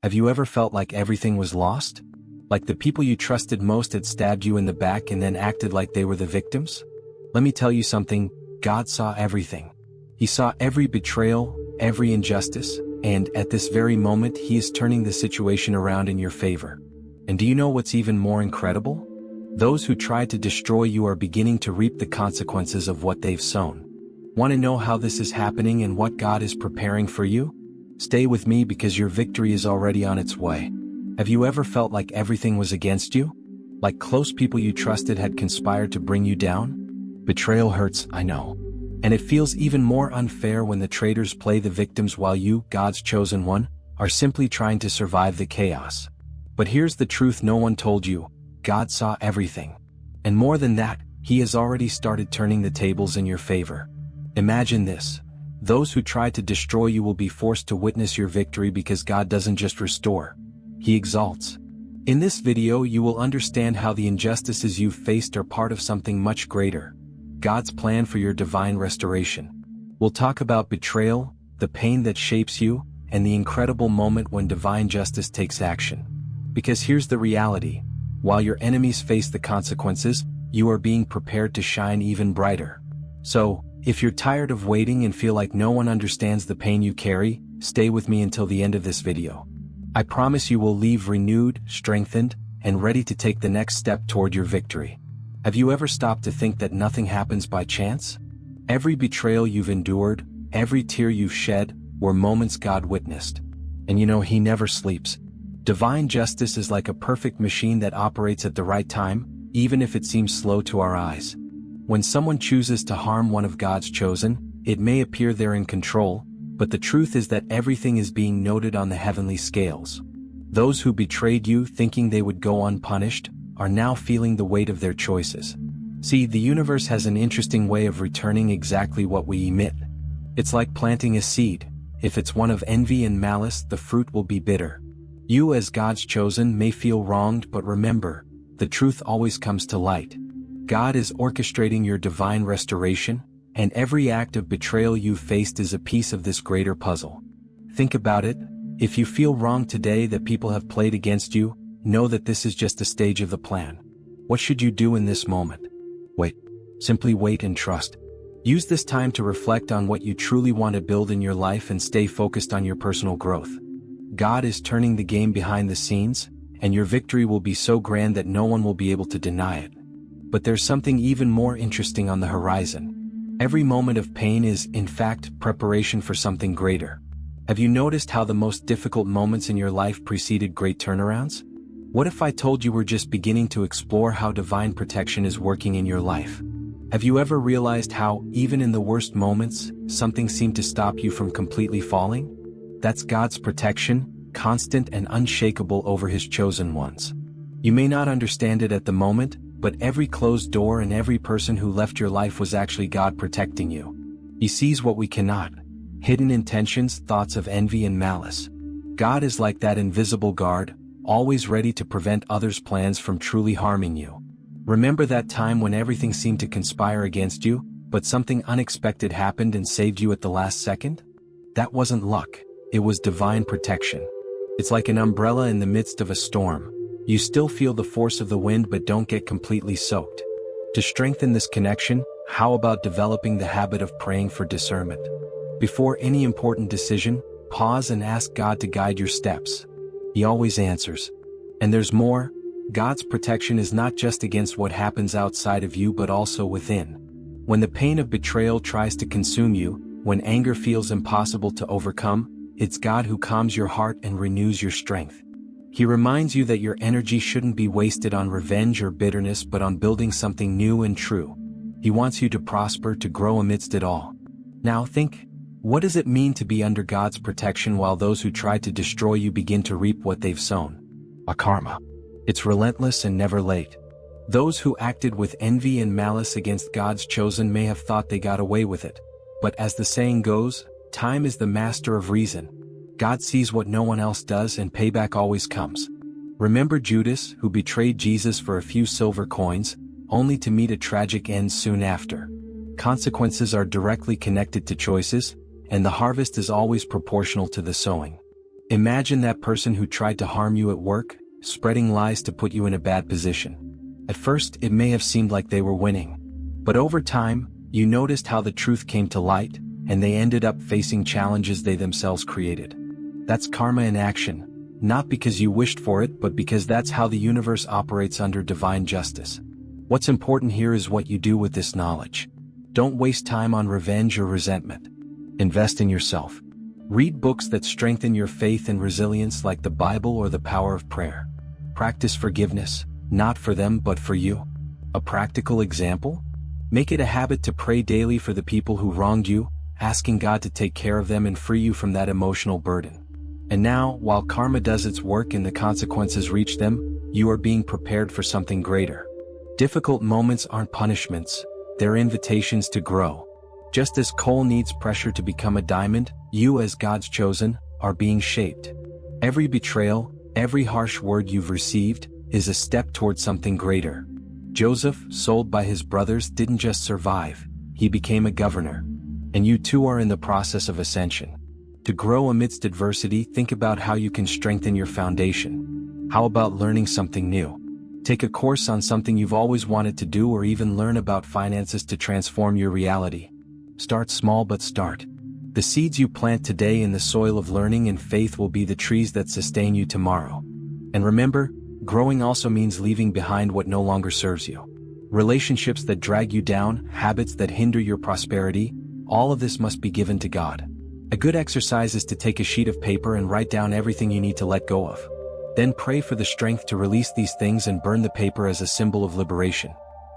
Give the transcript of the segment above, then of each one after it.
Have you ever felt like everything was lost? Like the people you trusted most had stabbed you in the back and then acted like they were the victims? Let me tell you something, God saw everything. He saw every betrayal, every injustice, and at this very moment He is turning the situation around in your favor. And do you know what's even more incredible? Those who tried to destroy you are beginning to reap the consequences of what they've sown. Want to know how this is happening and what God is preparing for you? Stay with me because your victory is already on its way. Have you ever felt like everything was against you? Like close people you trusted had conspired to bring you down? Betrayal hurts, I know. And it feels even more unfair when the traitors play the victims while you, God's chosen one, are simply trying to survive the chaos. But here's the truth no one told you. God saw everything. And more than that, He has already started turning the tables in your favor. Imagine this. Those who tried to destroy you will be forced to witness your victory because God doesn't just restore. He exalts. In this video you will understand how the injustices you've faced are part of something much greater. God's plan for your divine restoration. We'll talk about betrayal, the pain that shapes you, and the incredible moment when divine justice takes action. Because here's the reality. While your enemies face the consequences, you are being prepared to shine even brighter. So, if you're tired of waiting and feel like no one understands the pain you carry, stay with me until the end of this video. I promise you will leave renewed, strengthened, and ready to take the next step toward your victory. Have you ever stopped to think that nothing happens by chance? Every betrayal you've endured, every tear you've shed, were moments God witnessed. And you know He never sleeps. Divine justice is like a perfect machine that operates at the right time, even if it seems slow to our eyes. When someone chooses to harm one of God's chosen, it may appear they're in control, but the truth is that everything is being noted on the heavenly scales. Those who betrayed you thinking they would go unpunished, are now feeling the weight of their choices. See, the universe has an interesting way of returning exactly what we emit. It's like planting a seed. If it's one of envy and malice, the fruit will be bitter. You as God's chosen may feel wronged, but remember, the truth always comes to light. God is orchestrating your divine restoration, and every act of betrayal you've faced is a piece of this greater puzzle. Think about it. If you feel wrong today that people have played against you, know that this is just a stage of the plan. What should you do in this moment? Wait. Simply wait and trust. Use this time to reflect on what you truly want to build in your life and stay focused on your personal growth. God is turning the game behind the scenes, and your victory will be so grand that no one will be able to deny it. But there's something even more interesting on the horizon. Every moment of pain is, in fact, preparation for something greater. Have you noticed how the most difficult moments in your life preceded great turnarounds? What if I told you we're just beginning to explore how divine protection is working in your life? Have you ever realized how, even in the worst moments, something seemed to stop you from completely falling? That's God's protection, constant and unshakable over His chosen ones. You may not understand it at the moment, but every closed door and every person who left your life was actually God protecting you. He sees what we cannot. Hidden intentions, thoughts of envy and malice. God is like that invisible guard, always ready to prevent others' plans from truly harming you. Remember that time when everything seemed to conspire against you, but something unexpected happened and saved you at the last second? That wasn't luck, it was divine protection. It's like an umbrella in the midst of a storm. You still feel the force of the wind but don't get completely soaked. To strengthen this connection, how about developing the habit of praying for discernment? Before any important decision, pause and ask God to guide your steps. He always answers. And there's more. God's protection is not just against what happens outside of you but also within. When the pain of betrayal tries to consume you, when anger feels impossible to overcome, it's God who calms your heart and renews your strength. He reminds you that your energy shouldn't be wasted on revenge or bitterness but on building something new and true. He wants you to prosper, to grow amidst it all. Now think, what does it mean to be under God's protection while those who tried to destroy you begin to reap what they've sown? A karma. It's relentless and never late. Those who acted with envy and malice against God's chosen may have thought they got away with it. But as the saying goes, time is the master of reason. God sees what no one else does and payback always comes. Remember Judas, who betrayed Jesus for a few silver coins, only to meet a tragic end soon after. Consequences are directly connected to choices, and the harvest is always proportional to the sowing. Imagine that person who tried to harm you at work, spreading lies to put you in a bad position. At first, it may have seemed like they were winning. But over time, you noticed how the truth came to light, and they ended up facing challenges they themselves created. That's karma in action, not because you wished for it, but because that's how the universe operates under divine justice. What's important here is what you do with this knowledge. Don't waste time on revenge or resentment. Invest in yourself. Read books that strengthen your faith and resilience like the Bible or the power of prayer. Practice forgiveness, not for them but for you. A practical example? Make it a habit to pray daily for the people who wronged you, asking God to take care of them and free you from that emotional burden. And now, while karma does its work and the consequences reach them, you are being prepared for something greater. Difficult moments aren't punishments, they're invitations to grow. Just as coal needs pressure to become a diamond, you as God's chosen, are being shaped. Every betrayal, every harsh word you've received, is a step toward something greater. Joseph, sold by his brothers, didn't just survive, he became a governor. And you too are in the process of ascension. To grow amidst adversity, think about how you can strengthen your foundation. How about learning something new? Take a course on something you've always wanted to do, or even learn about finances to transform your reality. Start small, but start. The seeds you plant today in the soil of learning and faith will be the trees that sustain you tomorrow. And remember, growing also means leaving behind what no longer serves you. Relationships that drag you down, habits that hinder your prosperity, all of this must be given to God. A good exercise is to take a sheet of paper and write down everything you need to let go of. Then pray for the strength to release these things and burn the paper as a symbol of liberation.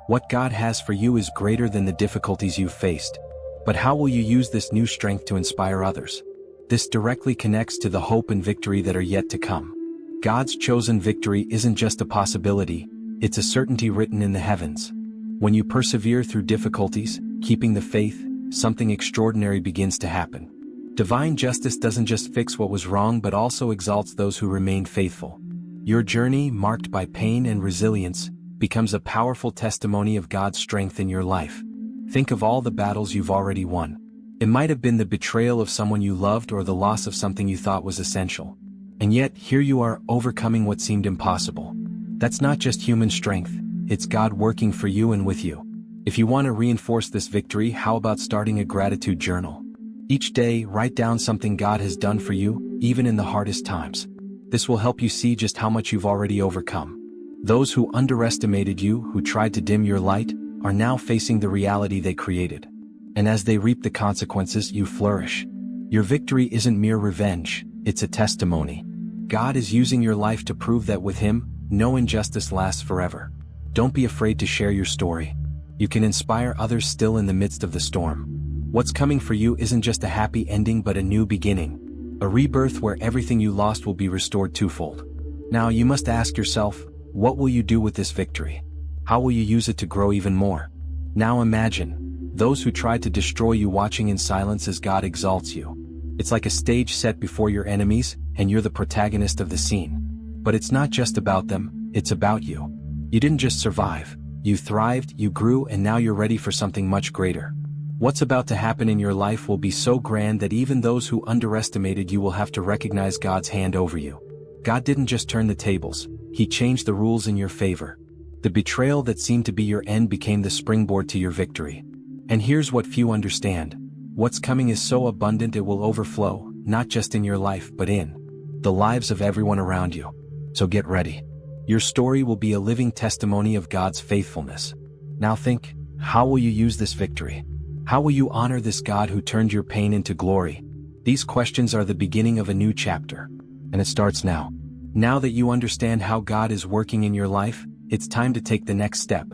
What God has for you is greater than the difficulties you've faced. But how will you use this new strength to inspire others? This directly connects to the hope and victory that are yet to come. God's chosen victory isn't just a possibility, it's a certainty written in the heavens. When you persevere through difficulties, keeping the faith, something extraordinary begins to happen. Divine justice doesn't just fix what was wrong but also exalts those who remain faithful. Your journey, marked by pain and resilience, becomes a powerful testimony of God's strength in your life. Think of all the battles you've already won. It might have been the betrayal of someone you loved or the loss of something you thought was essential. And yet, here you are, overcoming what seemed impossible. That's not just human strength, it's God working for you and with you. If you want to reinforce this victory, how about starting a gratitude journal? Each day, write down something God has done for you, even in the hardest times. This will help you see just how much you've already overcome. Those who underestimated you, who tried to dim your light, are now facing the reality they created. And as they reap the consequences, you flourish. Your victory isn't mere revenge, it's a testimony. God is using your life to prove that with Him, no injustice lasts forever. Don't be afraid to share your story. You can inspire others still in the midst of the storm. What's coming for you isn't just a happy ending but a new beginning. A rebirth where everything you lost will be restored twofold. Now you must ask yourself, what will you do with this victory? How will you use it to grow even more? Now imagine those who tried to destroy you watching in silence as God exalts you. It's like a stage set before your enemies, and you're the protagonist of the scene. But it's not just about them, it's about you. You didn't just survive, you thrived, you grew, and now you're ready for something much greater. What's about to happen in your life will be so grand that even those who underestimated you will have to recognize God's hand over you. God didn't just turn the tables, He changed the rules in your favor. The betrayal that seemed to be your end became the springboard to your victory. And here's what few understand. What's coming is so abundant it will overflow, not just in your life but in the lives of everyone around you. So get ready. Your story will be a living testimony of God's faithfulness. Now think, how will you use this victory? How will you honor this God who turned your pain into glory? These questions are the beginning of a new chapter. And it starts now. Now that you understand how God is working in your life, it's time to take the next step.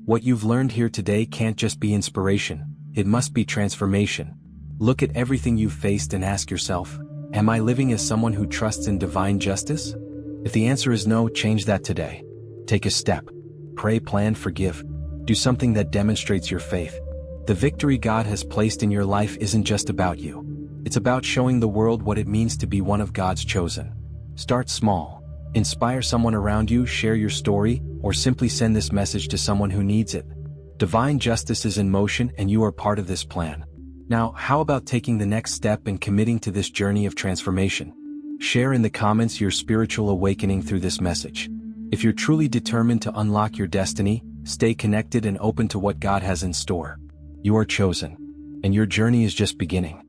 What you've learned here today can't just be inspiration, it must be transformation. Look at everything you've faced and ask yourself, am I living as someone who trusts in divine justice? If the answer is no, change that today. Take a step. Pray, plan, forgive. Do something that demonstrates your faith. The victory God has placed in your life isn't just about you. It's about showing the world what it means to be one of God's chosen. Start small. Inspire someone around you, share your story, or simply send this message to someone who needs it. Divine justice is in motion and you are part of this plan. Now, how about taking the next step and committing to this journey of transformation? Share in the comments your spiritual awakening through this message. If you're truly determined to unlock your destiny, stay connected and open to what God has in store. You are chosen, and your journey is just beginning.